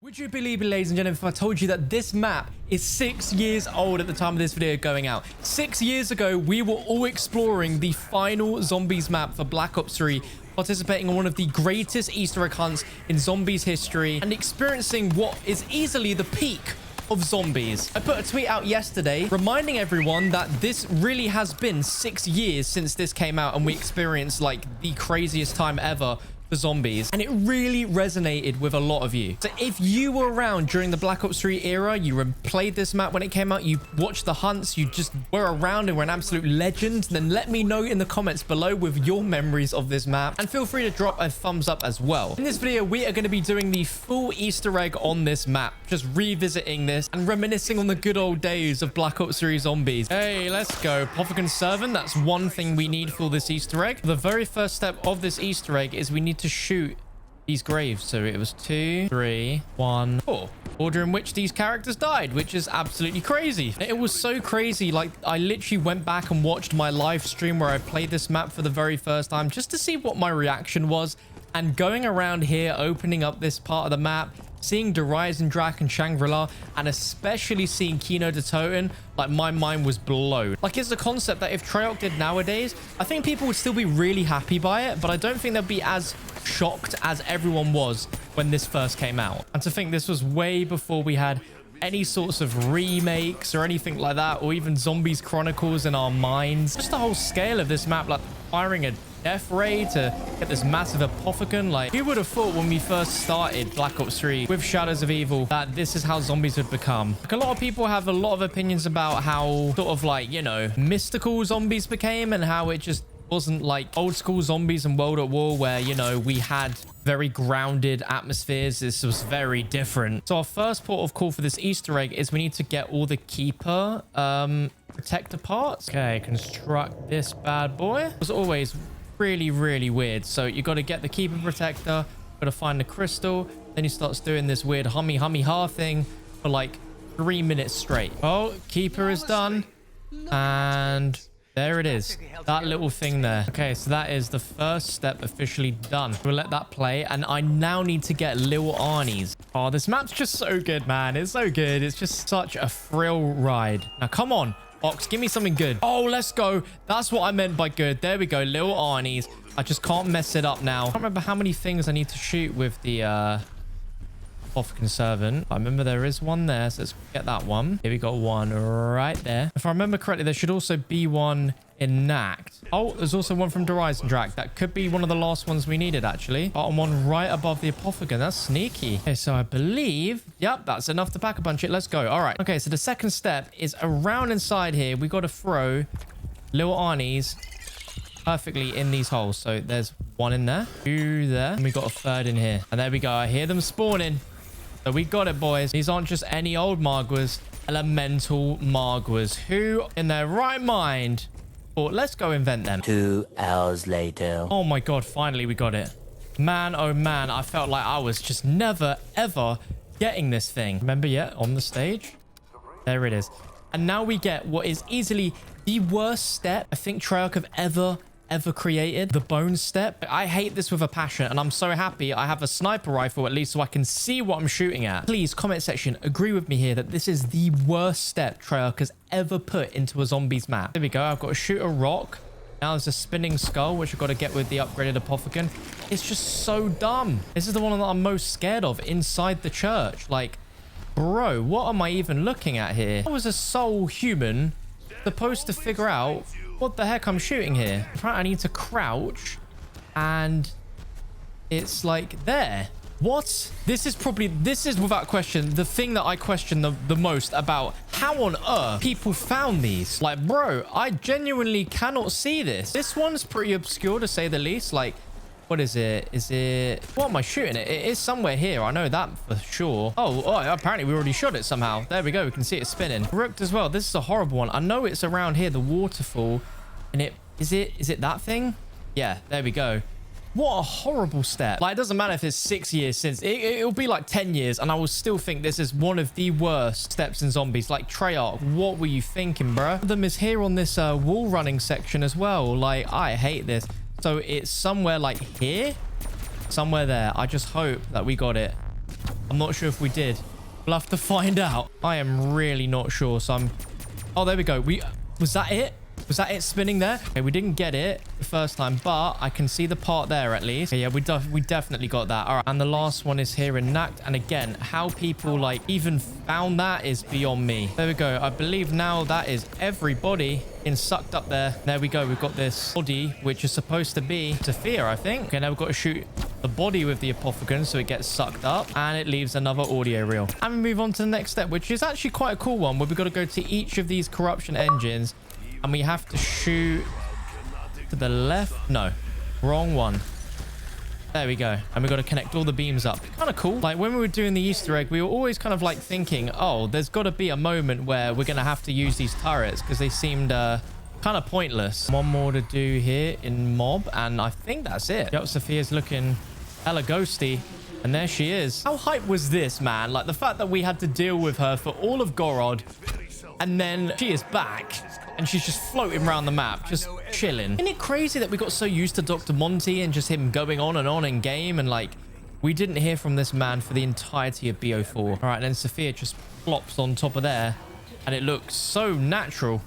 Would you believe it, ladies and gentlemen, if I told you that this map is 6 years old at the time of this video going out? 6 years ago, we were all exploring the final zombies map for Black Ops 3, participating in one of the greatest Easter egg hunts in zombies history and experiencing what is easily the peak of zombies. I put a tweet out yesterday reminding everyone that this really has been 6 years since this came out and we experienced like the craziest time ever for zombies, and it really resonated with a lot of you. So if you were around during the Black Ops 3 era, you played this map when it came out, you watched the hunts, you just were around and were an absolute legend, then let me know in the comments below with your memories of this map, and feel free to drop a thumbs up as well. In this video, we are going to be doing the full Easter egg on this map, just revisiting this and reminiscing on the good old days of Black Ops 3 zombies. Hey, let's go. Apothicon Servant, that's one thing we need for this Easter egg. The very first step of this Easter egg is we need to shoot these graves. So it was 2, 3, 1, 4. Order in which these characters died, which is absolutely crazy. It was so crazy. Like, I literally went back and watched my live stream where I played this map for the very first time just to see what my reaction was. And going around here, opening up this part of the map, seeing Horizon Drac and Shangri-La, and especially seeing Kino de Toten, like, my mind was blown. Like, it's a concept that if Treyarch did nowadays, I think people would still be really happy by it, but I don't think they'd be as shocked as everyone was when this first came out. And to think this was way before we had any sorts of remakes or anything like that, or even Zombies Chronicles in our minds. Just the whole scale of this map, like firing a death ray to get this massive Apothicon. Like, who would have thought when we first started Black Ops 3 with Shadows of Evil that this is how zombies would become? Like, a lot of people have a lot of opinions about how sort of like, you know, mystical zombies became and how it just wasn't like old school zombies in World at War where, you know, we had very grounded atmospheres. This was very different. So our first port of call for this Easter egg is we need to get all the Keeper protector parts. Okay, construct this bad boy. It was always really, really weird. So you got to get the Keeper protector, got to find the crystal, then he starts doing this weird hummy ha thing for like 3 minutes straight. Oh, Keeper is done, and there it is, that little thing there. Okay, so that is the first step officially done. We'll let that play, and I now need to get little arnies. Oh, this map's just so good, man. It's so good. It's just such a thrill ride. Now come on, Ox, give me something good. Oh, let's go. That's what I meant by good. There we go, little arnies. I just can't mess it up now. I can't remember how many things I need to shoot with the Apothicon Servant. I remember there is one there, so let's get that one. Here we got one right there. If I remember correctly, there should also be one in Nact. Oh, there's also one from Horizon Drac. That could be one of the last ones we needed, actually. Bottom one right above the Apothicon. That's sneaky. Okay, so I believe, yep, that's enough to pack a punch it. Let's go. All right. Okay, so the second step is around inside here. We got to throw little arnies perfectly in these holes. So there's one in there, 2 there, and we got a 3rd in here. And there we go. I hear them spawning. So we got it, boys. These aren't just any old Margwas, elemental Margwas. Who in their right mind thought, let's go invent them? 2 hours later. Oh my god, finally we got it. Man, oh man, I felt like I was just never, ever getting this thing. Remember yet on the stage? There it is. And now we get what is easily the worst step I think Treyarch have ever created, the bone step. I hate this with a passion, and I'm so happy I have a sniper rifle at least so I can see what I'm shooting at. Please, comment section, agree with me here that this is the worst step Treyarch has ever put into a zombies map. There we go. I've got to shoot a rock. Now there's a spinning skull, which I've got to get with the upgraded Apothicon. It's just so dumb. This is the one that I'm most scared of inside the church. Like, bro, what am I even looking at here? How is a sole human supposed to figure out what the heck I'm shooting here? Apparently I need to crouch and it's like there. What? This is without question the thing that I question the most about how on earth people found these. Like, bro, I genuinely cannot see this. This one's pretty obscure to say the least. Like, what is it? Is it... what am I shooting it? It is somewhere here. I know that for sure. Oh, apparently we already shot it somehow. There we go. We can see it spinning. Rooked as well. This is a horrible one. I know it's around here, the waterfall. And is it that thing? Yeah, there we go. What a horrible step. Like, it doesn't matter if it's 6 years since. It'll be like 10 years, and I will still think this is one of the worst steps in zombies. Like, Treyarch, what were you thinking, bro? One of them is here on this wall running section as well. Like, I hate this. So it's somewhere like here, somewhere there. I just hope that we got it. I'm not sure if we did. We'll have to find out. I am really not sure. So I'm... Oh, there we go. Was that it? Was that it spinning there? Okay, we didn't get it the first time, but I can see the part there at least. Okay, yeah, we definitely got that. All right. And the last one is here in Nacht. And again, how people like even found that is beyond me. There we go. I believe now that is everybody in sucked up there. There we go. We've got this body, which is supposed to be Sophia, I think. Okay, now we've got to shoot the body with the apothecon so it gets sucked up and it leaves another audio reel. And we move on to the next step, which is actually quite a cool one, where we've got to go to each of these corruption engines and we have to shoot to the left. No, wrong one. There we go. And we've got to connect all the beams up. Kind of cool. Like when we were doing the Easter egg, we were always kind of like thinking, oh, there's got to be a moment where we're going to have to use these turrets because they seemed kind of pointless. One more to do here in mob. And I think that's it. Yep, Sophia's looking hella ghosty. And there she is. How hype was this, man? Like the fact that we had to deal with her for all of Gorod. And then she is back. And she's just floating around the map, just chilling. Isn't it crazy that we got so used to Dr. Monty and just him going on and on in game? And like, we didn't hear from this man for the entirety of BO4. All right, and then Sophia just plops on top of there. And it looks so natural.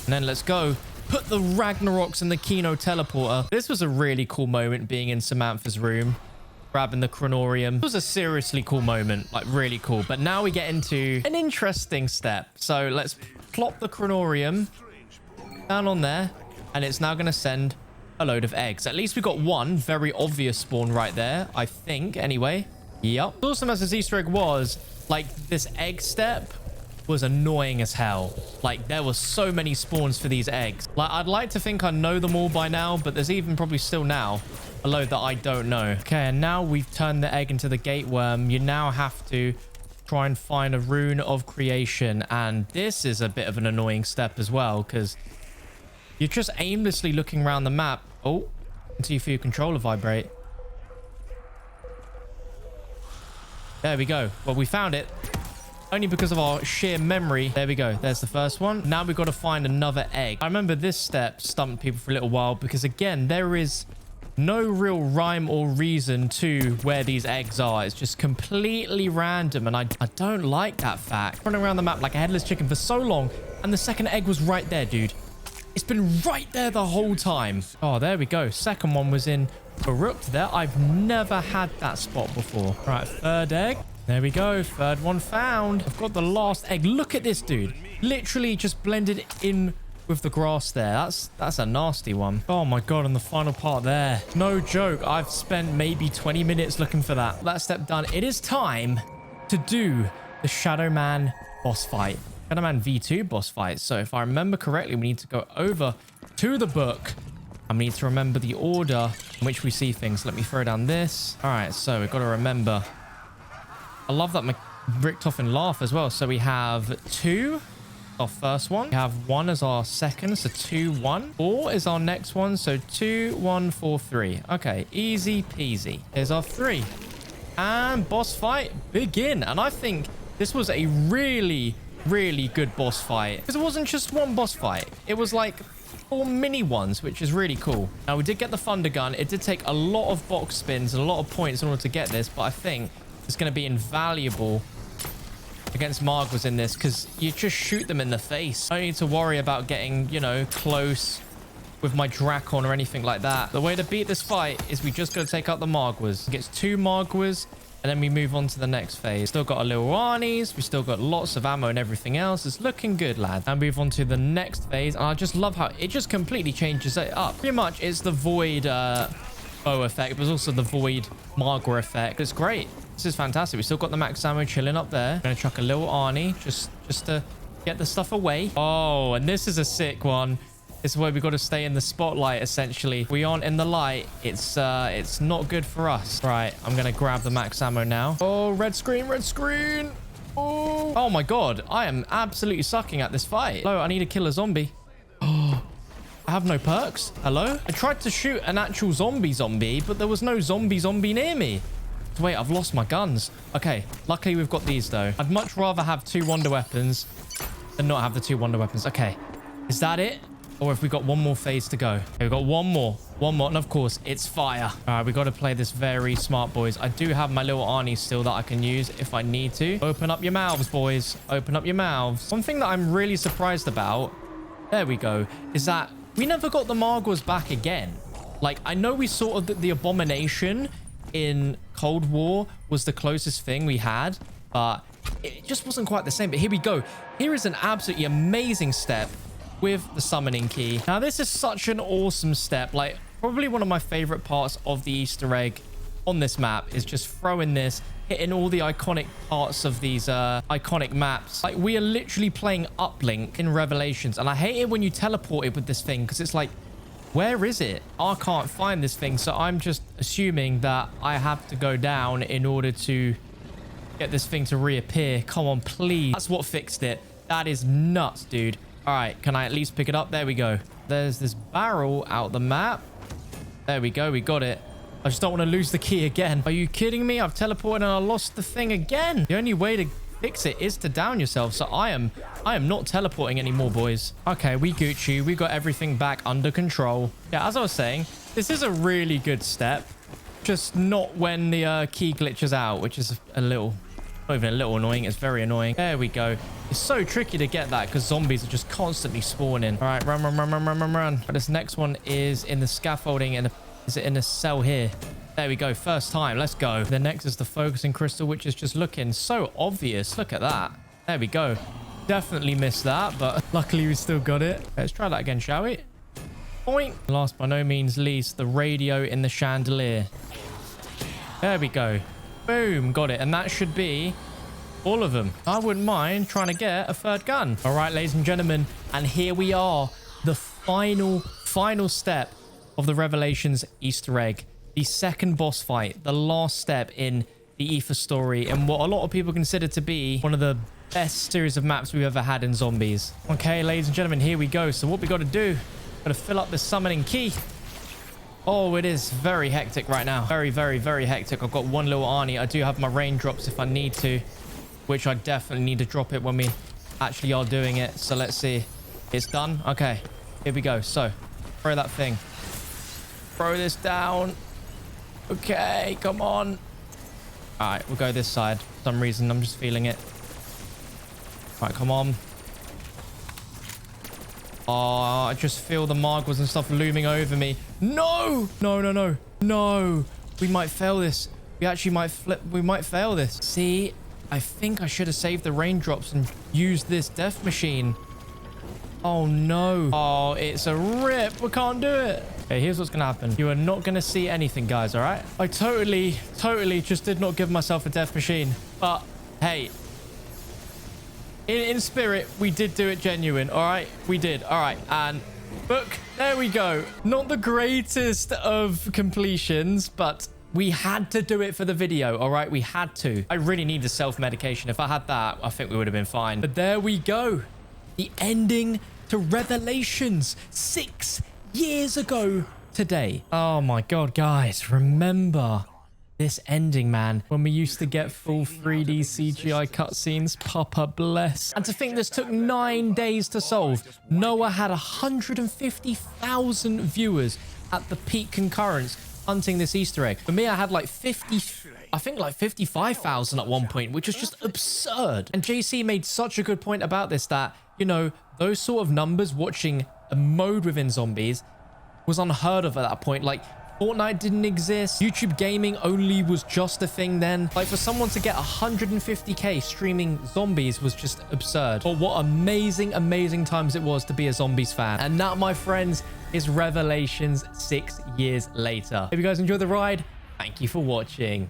And then let's go. Put the Ragnaroks in the Kino teleporter. This was a really cool moment being in Samantha's room. Grabbing the Chronorium. It was a seriously cool moment. Like, really cool. But now we get into an interesting step. So let's plop the Chronorium down on there. And it's now going to send a load of eggs. At least we got one very obvious spawn right there. I think, anyway. Yep. As awesome as this Easter egg was, like, this egg step was annoying as hell. Like, there were so many spawns for these eggs. Like, I'd like to think I know them all by now, but there's even probably still now a load that I don't know. Okay, and now we've turned the egg into the gate worm. You now have to try and find a rune of creation. And this is a bit of an annoying step as well, because you're just aimlessly looking around the map. Oh, until you feel your controller vibrate. There we go. Well, we found it. Only because of our sheer memory. There we go. There's the first one. Now we've got to find another egg. I remember this step stumped people for a little while because, again, there is no real rhyme or reason to where these eggs are. It's just completely random, and I don't like that fact. Running around the map like a headless chicken for so long, and the second egg was right there, dude. It's been right there the whole time. Oh, there we go. Second one was in Baruch there. I've never had that spot before. All right, third egg. There we go. Third one found. I've got the last egg. Look at this, dude. Literally just blended in with the grass there. That's a nasty one. Oh my god, and the final part there. No joke. I've spent maybe 20 minutes looking for that. That step done. It is time to do the Shadow Man boss fight. Shadow Man V2 boss fight. So if I remember correctly, we need to go over to the book. And we need to remember the order in which we see things. Let me throw down this. All right, so we've got to remember. I love that Richtofen laugh as well. So we have 2, our first one. We have 1 as our second. So 2, 1. 4 is our next one. So 2, 1, 4, 3. Okay, easy peasy. Here's our 3. And boss fight, begin. And I think this was a really, really good boss fight. Because it wasn't just one boss fight. It was like 4 mini ones, which is really cool. Now, we did get the Thunder Gun. It did take a lot of box spins and a lot of points in order to get this. But I think it's going to be invaluable against Margwas in this, because you just shoot them in the face. I don't need to worry about getting, you know, close with my Drakon or anything like that. The way to beat this fight is we just got to take out the Margwas. It gets 2 Margwas, and then we move on to the next phase. Still got a little arnies. We still got lots of ammo and everything else. It's looking good, lad. And move on to the next phase. And I just love how it just completely changes it up. Pretty much it's the Void bow effect, but it's also the Void Margwa effect. It's great. This is fantastic. We still got the max ammo chilling up there. I'm going to chuck a little Arnie just to get the stuff away. Oh, and this is a sick one. This is where we've got to stay in the spotlight, essentially. If we aren't in the light, it's not good for us. Right, I'm going to grab the max ammo now. Oh, red screen, red screen. Oh my god. I am absolutely sucking at this fight. Hello, I need to kill a zombie. Oh, I have no perks. Hello? I tried to shoot an actual zombie, but there was no zombie near me. Wait, I've lost my guns. Okay, luckily we've got these, though. I'd much rather have 2 wonder weapons than not have the 2 wonder weapons. Okay, is that it? Or if we got one more phase to go. Okay, we've got one more. One more. And of course, it's fire. All right, we got to play this very smart, boys. I do have my little arnies still that I can use if I need to. Open up your mouths, boys. Open up your mouths. One thing that I'm really surprised about, there we go, is that we never got the Margwas back again. Like, I know we sort of, the abomination in Cold War was the closest thing we had, but it just wasn't quite the same. But here we go. Here is an absolutely amazing step with the summoning key. Now, this is such an awesome step. Like, probably one of my favorite parts of the Easter egg on this map is just throwing this, hitting all the iconic parts of these iconic maps. Like, we are literally playing Uplink in Revelations, and I hate it when you teleport it with this thing, because it's like, where is it? I can't find this thing, so I'm just assuming that I have to go down in order to get this thing to reappear. Come on, please. That's what fixed it. That is nuts, dude. All right, can I at least pick it up? There we go. There's this barrel out the map. There we go. We got it. I just don't want to lose the key again. Are you kidding me? I've teleported and I lost the thing again. The only way to fix it is to down yourself. So I am not teleporting anymore, boys. Okay, we Gucci. We got everything back under control. Yeah, as I was saying, this is a really good step. Just not when the key glitches out, which is a little... not even a little annoying. It's very annoying. There we go. It's so tricky to get that because zombies are just constantly spawning. All right, run, run, run, run, run, run, run. But this next one is in the scaffolding and is it in a cell here? There we go. First time. Let's go. The next is the focusing crystal, which is just looking so obvious. Look at that. There we go. Definitely missed that, but luckily we still got it. Let's try that again, shall we? Point. Last but no means least, the radio in the chandelier. There we go. Boom. Got it. And that should be all of them. I wouldn't mind trying to get a third gun. All right, ladies and gentlemen. And here we are. The final step of the Revelations Easter egg. The second boss fight. The last step in the Ether story. And what a lot of people consider to be one of the best series of maps we've ever had in zombies. Okay, ladies and gentlemen, here we go. So what we got to do, got to fill up this summoning key. Oh, it is very hectic right now. Very, very, very hectic. I've got one little arnie. I do have my raindrops if I need to, which I definitely need to drop it when we actually are doing it. So let's see. It's done. Okay, here we go. So throw that thing. Throw this down. Okay, come on. All right, we'll go this side. For some reason, I'm just feeling it. All right, come on. Oh, I just feel the Margwas and stuff looming over me. No! No, no, no. No. We might fail this. We actually might flip. We might fail this. See, I think I should have saved the raindrops and used this death machine. Oh, no. Oh, it's a rip. We can't do it. Okay, here's what's going to happen. You are not going to see anything, guys, all right? I totally just did not give myself a death machine. But, hey, in spirit, we did do it genuine, all right? We did. All right, and book. There we go. Not the greatest of completions, but we had to do it for the video, all right? We had to. I really need the self-medication. If I had that, I think we would have been fine. But there we go. The ending to Revelations 6 years ago today. Oh my God, guys, remember this ending, man, when we used to get full 3D CGI cutscenes. Papa bless. And to think this took 9 days to solve. Noah had 150,000 viewers at the peak concurrence hunting this Easter egg. For me, I had like 55,000 at one point, which was just absurd. And JC made such a good point about this, that, you know, those sort of numbers watching a mode within zombies was unheard of at that point. Like, Fortnite didn't exist. YouTube gaming only was just a thing then. Like, for someone to get 150k streaming zombies was just absurd. But what amazing, amazing times it was to be a zombies fan. And that, my friends, is Revelations 6 years later. If you guys enjoyed the ride, thank you for watching.